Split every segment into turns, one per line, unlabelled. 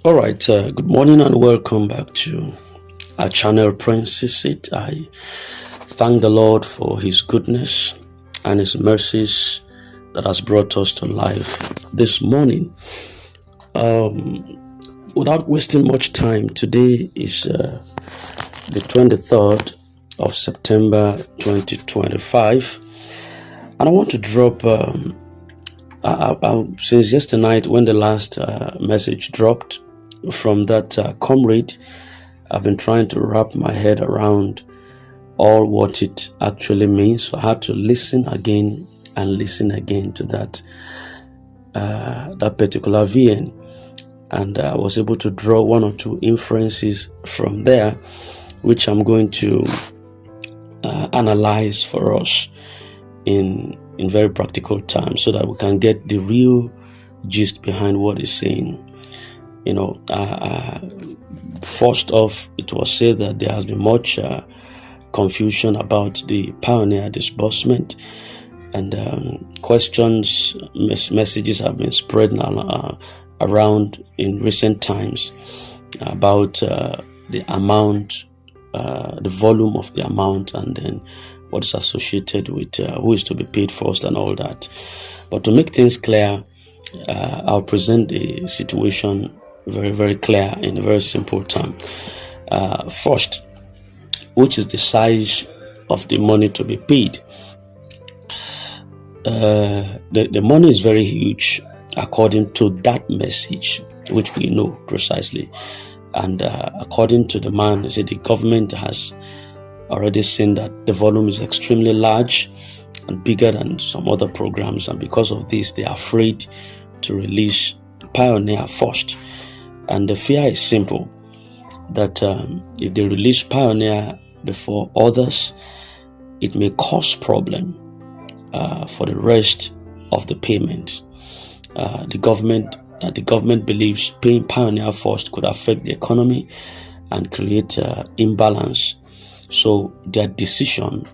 All right, good morning and welcome back to our channel, Prince's Seat. I thank the Lord for His goodness and His mercies that has brought us to life this morning. Without wasting much time, today is the 23rd of September 2025, and I want to drop. Since yesterday night, when the last message dropped from that comrade, I've been trying to wrap my head around all what it actually means. So I had to listen again and listen again to that particular VN, and I was able to draw one or two inferences from there, which I'm going to analyze for us in very practical terms, so that we can get the real gist behind what he's saying. First off, it was said that there has been much confusion about the Pioneer Disbursement, and questions, messages have been spread around in recent times about the amount, the volume of the amount, and then what is associated with who is to be paid first and all that. But to make things clear, I'll present the situation very, very clear in a very simple term. First, which is the size of the money to be paid. The money is very huge according to that message, which we know precisely. And according to the man, he said the government has already seen that the volume is extremely large and bigger than some other programs, and because of this, they are afraid to release Pioneer first. And the fear is simple, that if they release Pioneer before others, it may cause problem for the rest of the payments. The government believes paying Pioneer first could affect the economy and create imbalance. So their decision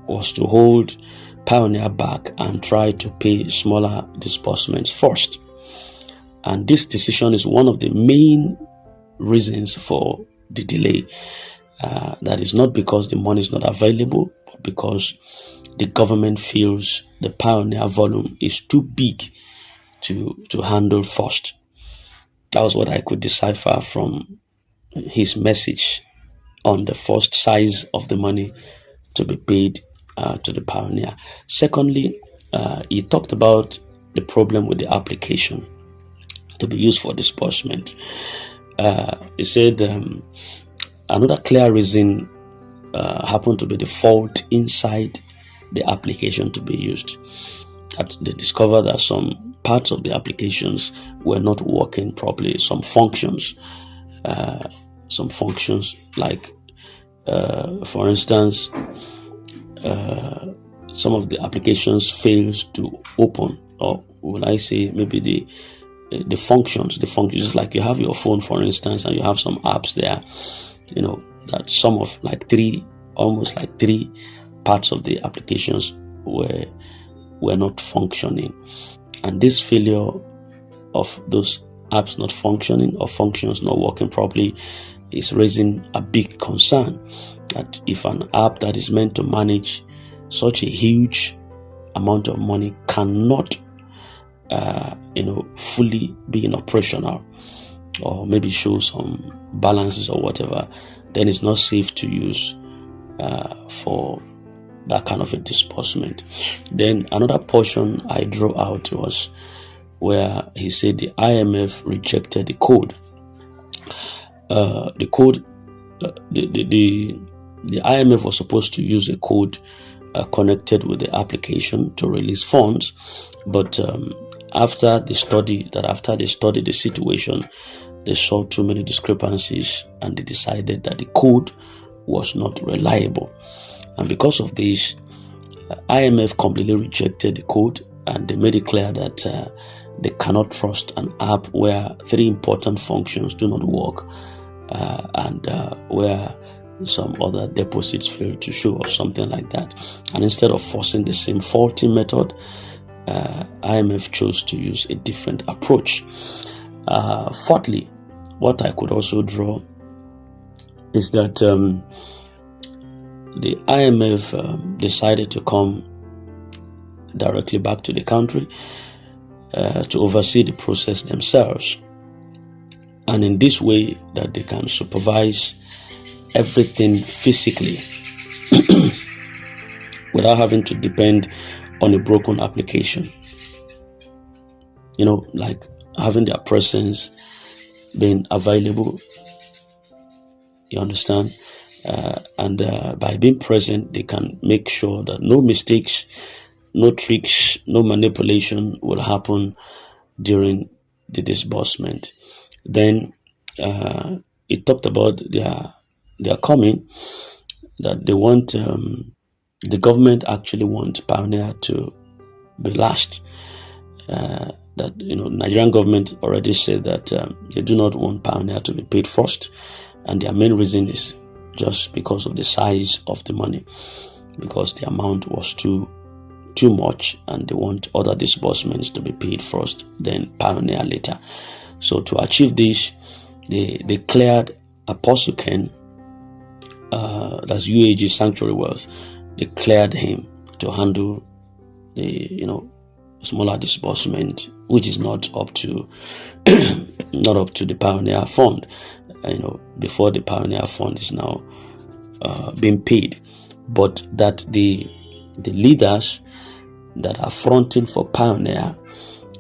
was to hold Pioneer back and try to pay smaller disbursements first. And this decision is one of the main reasons for the delay. That is not because the money is not available, but because the government feels the Pioneer volume is too big to handle first. That was what I could decipher from his message on the first size of the money to be paid to the Pioneer. Secondly, he talked about the problem with the application to be used for disbursement. He said another clear reason happened to be the fault inside the application to be used. That they discovered that some parts of the applications were not working properly. Some functions like, for instance, some of the applications fails to open, or when I say maybe the functions, like you have your phone, for instance, and you have some apps there, that some of almost like three parts of the applications were not functioning. And this failure of those apps not functioning or functions not working properly is raising a big concern, that if an app that is meant to manage such a huge amount of money cannot fully be in operational, or maybe show some balances or whatever, then it's not safe to use for that kind of a disbursement. Then another portion I drew out was where he said the IMF rejected the code. The IMF was supposed to use a code connected with the application to release funds, but after they studied the situation, they saw too many discrepancies, and they decided that the code was not reliable. And because of this, IMF completely rejected the code, and they made it clear that they cannot trust an app where three important functions do not work, and where some other deposits fail to show or something like that. And instead of forcing the same faulty method, IMF chose to use a different approach. Fourthly, what I could also draw is that the IMF decided to come directly back to the country to oversee the process themselves, and in this way that they can supervise everything physically without having to depend on a broken application. Like having their presence being available, you understand? And by being present, they can make sure that no mistakes, no tricks, no manipulation will happen during the disbursement. Then it talked about their coming, that they want, the government actually wants Pioneer to be last. That Nigerian government already said that they do not want Pioneer to be paid first, and their main reason is just because of the size of the money, because the amount was too much, and they want other disbursements to be paid first, then Pioneer later. So to achieve this, they declared Apostle Ken, that's UAG Sanctuary Wealth, declared him to handle the smaller disbursement, which is not up to the Pioneer Fund. Before the Pioneer Fund is now being paid, but that the leaders that are fronting for Pioneer,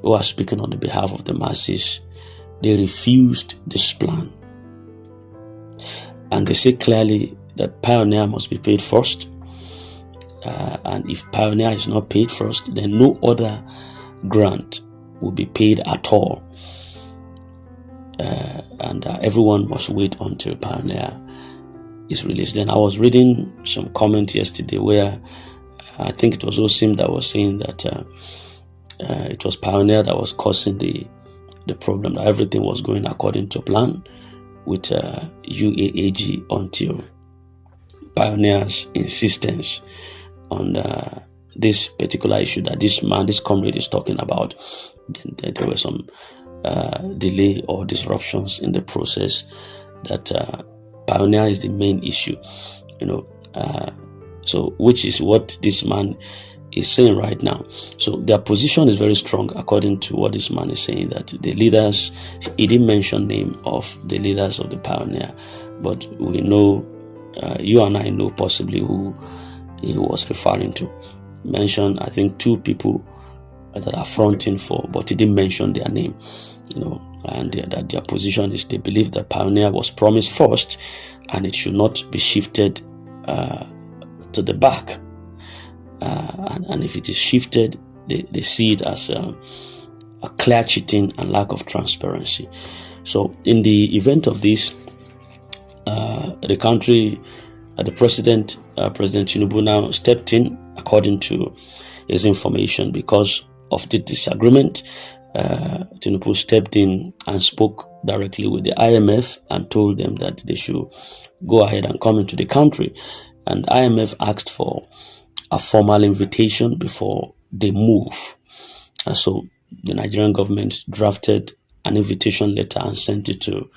who are speaking on the behalf of the masses, they refused this plan, and they say clearly that Pioneer must be paid first. And if Pioneer is not paid first, then no other grant will be paid at all. And everyone must wait until Pioneer is released. Then I was reading some comment yesterday where I think it was Osim that was saying that it was Pioneer that was causing the problem, that everything was going according to plan with UAAG until Pioneer's insistence on this particular issue that this comrade is talking about. There were some delay or disruptions in the process, that Pioneer is the main issue, so which is what this man is saying right now. So their position is very strong according to what this man is saying, that the leaders, he didn't mention name of the leaders of the Pioneer, but we know, you and I know possibly who he was referring to. Mentioned, I think, 2 people that are fronting for, but he didn't mention their name, and that their position is they believe that Pioneer was promised first and it should not be shifted to the back, and if it is shifted, they see it as a clear cheating and lack of transparency. So in the event of this, the country, the President Tinubu now stepped in according to his information. Because of the disagreement, Tinubu stepped in and spoke directly with the IMF and told them that they should go ahead and come into the country. And IMF asked for a formal invitation before they move. So the Nigerian government drafted an invitation letter and sent it to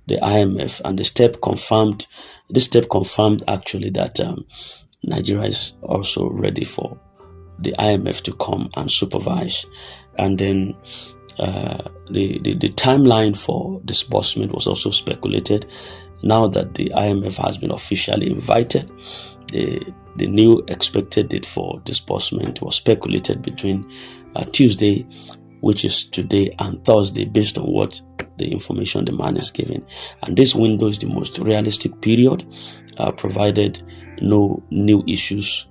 the IMF, and this step confirmed actually that Nigeria is also ready for the IMF to come and supervise. And then the timeline for disbursement was also speculated. Now that the IMF has been officially invited, the new expected date for disbursement was speculated between Tuesday, which is today, and Thursday, based on what the information the man is giving. And this window is the most realistic period, provided no new issues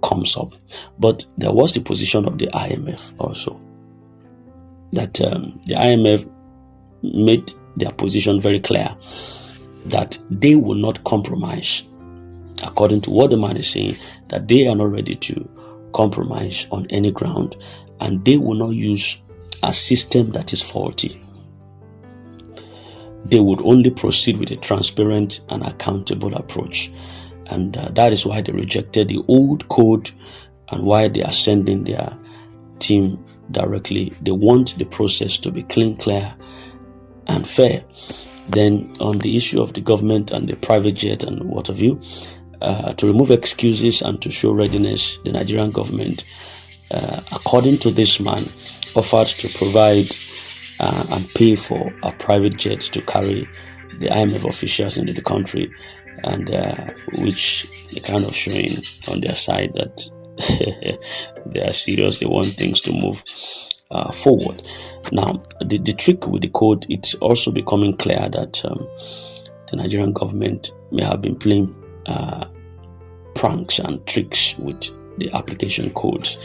comes up. But there was the position of the IMF also, that the IMF made their position very clear, that they will not compromise, according to what the man is saying, that they are not ready to compromise on any ground, and they will not use a system that is faulty. They would only proceed with a transparent and accountable approach. And that is why they rejected the old code and why they are sending their team directly. They want the process to be clean, clear, and fair. Then on the issue of the government and the private jet and what have you, to remove excuses and to show readiness, the Nigerian government, according to this man, offered to provide and pay for a private jet to carry the IMF officials into the country, and which they kind of showing on their side that they are serious, they want things to move forward. Now, the trick with the code, it's also becoming clear that the Nigerian government may have been playing pranks and tricks with the application codes.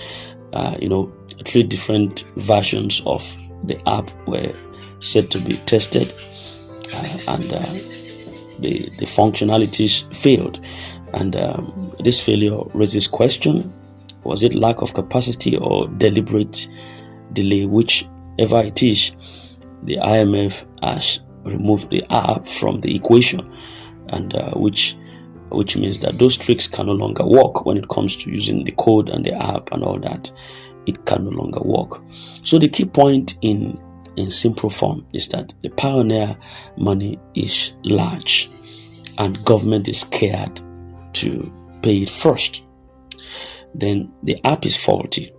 3 different versions of the app were said to be tested, and the functionalities failed. And this failure raises question: was it lack of capacity or deliberate delay? Whichever it is, the IMF has removed the app from the equation, and which means that those tricks can no longer work when it comes to using the code and the app and all that. It can no longer work. So the key point in simple form is that the pioneer money is large and government is scared to pay it first. Then the app is faulty.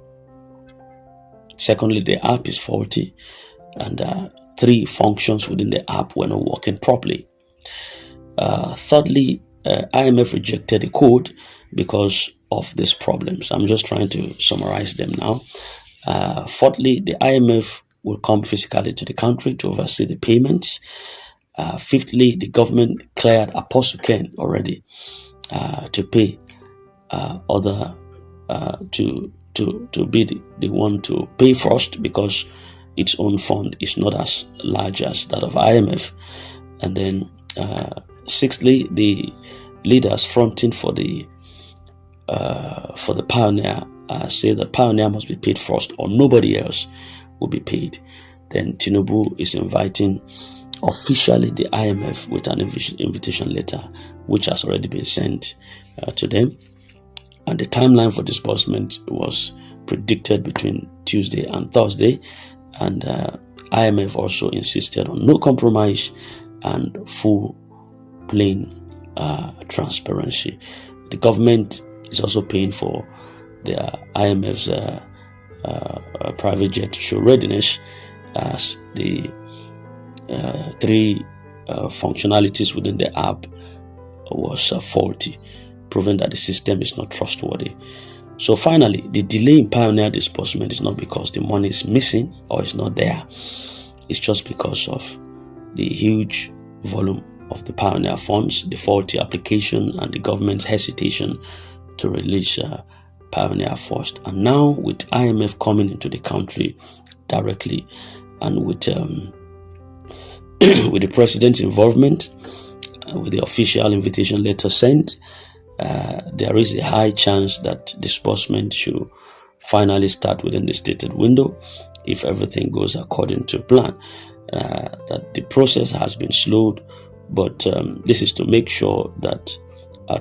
Secondly, the app is faulty, and 3 functions within the app were not working properly. Thirdly, IMF rejected the code because of these problems. I'm just trying to summarize them now. Fourthly, the IMF will come physically to the country to oversee the payments. Fifthly, the government cleared Apostle Ken already to pay to be the one to pay first, because its own fund is not as large as that of IMF. And then sixthly, the leaders fronting for the pioneer say that pioneer must be paid first or nobody else will be paid. Then Tinubu is inviting officially the IMF with an invitation letter, which has already been sent to them. And the timeline for disbursement was predicted between Tuesday and Thursday. And IMF also insisted on no compromise and full, plain transparency. The government is also paying for the IMF's private jet to show readiness, as the 3 functionalities within the app was faulty, proving that the system is not trustworthy. So finally, the delay in pioneer disbursement is not because the money is missing or is not there. It's just because of the huge volume of the pioneer funds, the faulty application, and the government's hesitation to release pioneer first. And now with IMF coming into the country directly, and with with the president's involvement, with the official invitation letter sent, there is a high chance that disbursement should finally start within the stated window if everything goes according to plan. That the process has been slowed, but this is to make sure that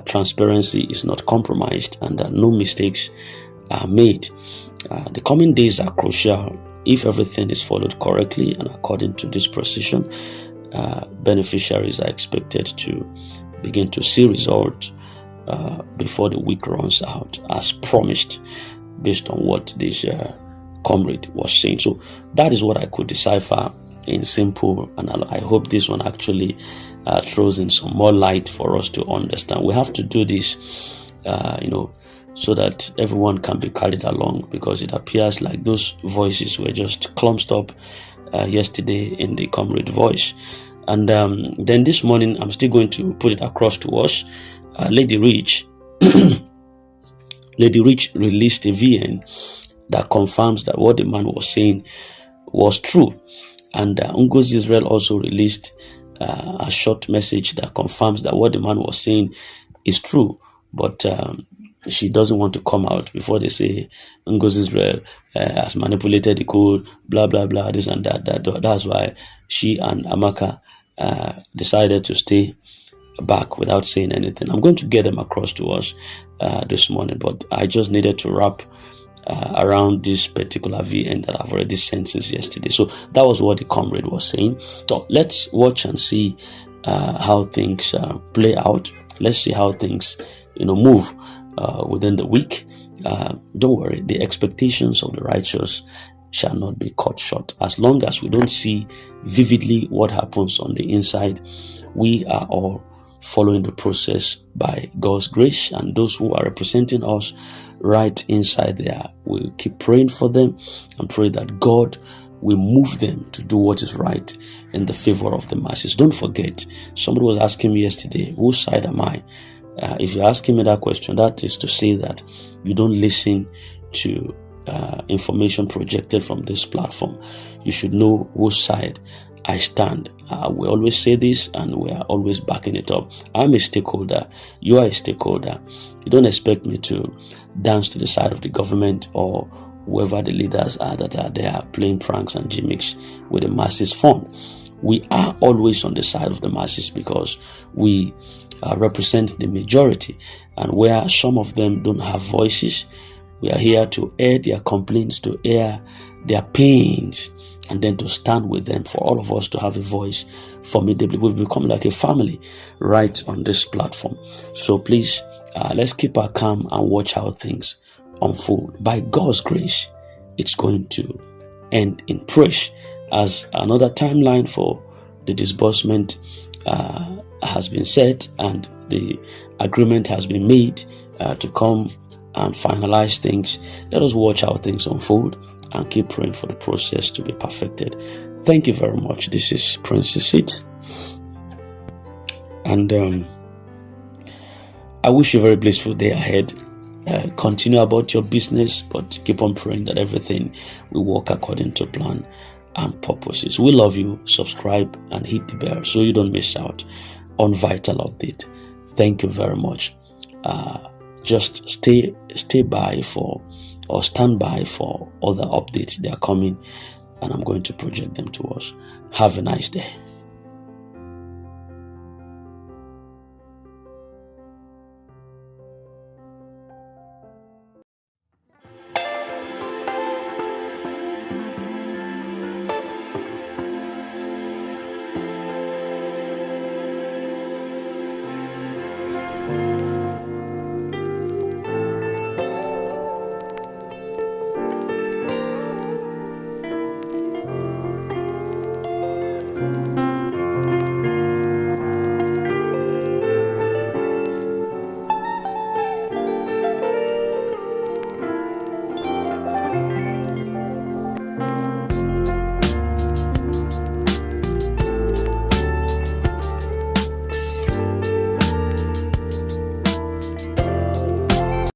transparency is not compromised and that no mistakes are made. The coming days are crucial. If everything is followed correctly and according to this precision, beneficiaries are expected to begin to see results before the week runs out, as promised, based on what this comrade was saying. So that is what I could decipher in simple, and I hope this one actually throws in some more light for us to understand. We have to do this, so that everyone can be carried along, because it appears like those voices were just clumped up yesterday in the comrade voice. And then this morning, I'm still going to put it across to us. Lady Rich released a VN that confirms that what the man was saying was true. And Ngozi Israel also released a short message that confirms that what the man was saying is true. But she doesn't want to come out before they say Ngozi Israel has manipulated the code, blah, blah, blah, this and that. That's why she and Amaka decided to stay back without saying anything. I'm going to get them across to us this morning, but I just needed to wrap around this particular VN that I've already sent since yesterday. So that was what the comrade was saying. So let's watch and see how things play out. Let's see how things move within the week. Don't worry, the expectations of the righteous shall not be cut short. As long as we don't see vividly what happens on the inside, we are all following the process by God's grace, and those who are representing us right inside there, we'll keep praying for them and pray that God will move them to do what is right in the favor of the masses. Don't forget, somebody was asking me yesterday, whose side am I? If you're asking me that question, that is to say that you don't listen to information projected from this platform. You should know whose side I stand. We always say this and we are always backing it up. I'm a stakeholder. You are a stakeholder. You don't expect me to dance to the side of the government or whoever the leaders are that are there playing pranks and gimmicks with the masses fund. We are always on the side of the masses because we represent the majority, and where some of them don't have voices, we are here to air their complaints, to air their pains, and then to stand with them, for all of us to have a voice formidably. We've become like a family right on this platform. So please, let's keep our calm and watch how things unfold. By God's grace, it's going to end in praise, as another timeline for the disbursement has been set and the agreement has been made to come and finalize things. Let us watch how things unfold and keep praying for the process to be perfected. Thank you very much. This is Prince's Seat, and I wish you a very blissful day ahead. Continue about your business, but keep on praying that everything will work according to plan and purposes. We love you. Subscribe and hit the bell so you don't miss out on vital update. Thank you very much. Just stay by for, or stand by for, other updates. They are coming and I'm going to project them to us. Have a nice day.